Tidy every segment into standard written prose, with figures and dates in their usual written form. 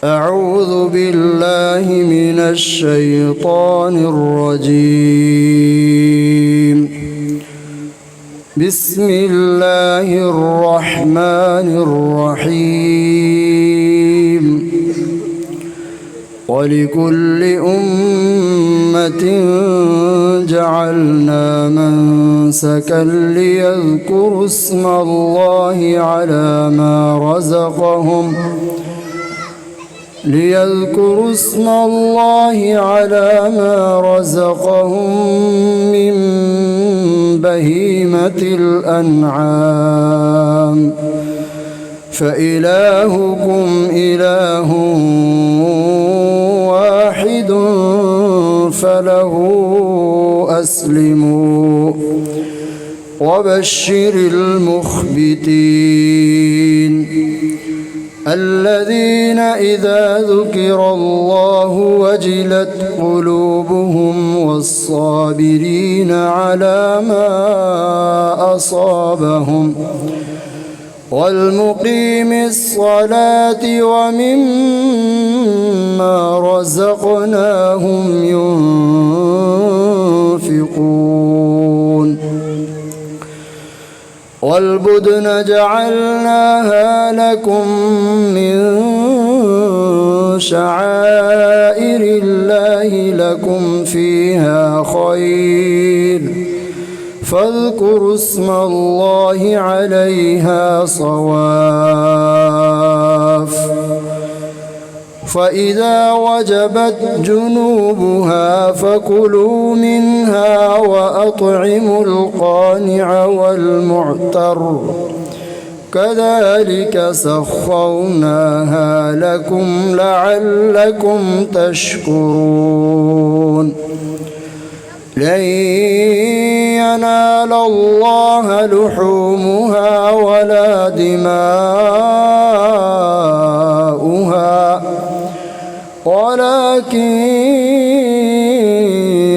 أعوذ بالله من الشيطان الرجيم. بسم الله الرحمن الرحيم. ولكل أمة جعلنا منسكا ليذكروا اسم الله على ما رزقهم من بهيمة الأنعام فإلهكم إله واحد فله أسلموا وبشر المخبتين الذين إذا ذكر الله وجلت قلوبهم والصابرين على ما أصابهم والمقيم الصلاة ومما رزقناهم ينفقون والبدن جعلناها لكم من شعائر الله لكم فيها خير فاذكروا اسم الله عليها صواف فإذا وجبت جنوبها فكلوا منها وأطعموا القانع والمعتر كذلك سخرناها لكم لعلكم تشكرون لن ينال الله لحومها ولا دماؤها ولكن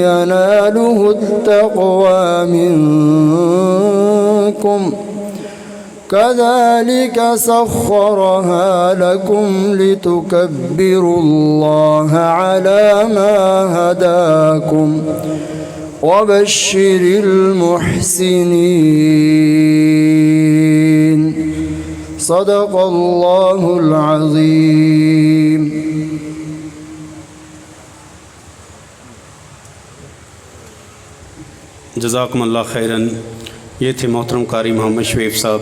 يناله التقوى منكم كذلك سخرها لكم لتكبروا الله على ما هداكم وبشر المحسنين صدق الله العظيم. जज़ाकुमुल्लाह खैरन। ये थे मोहतरम कारी मोहम्मद शुएब साहब।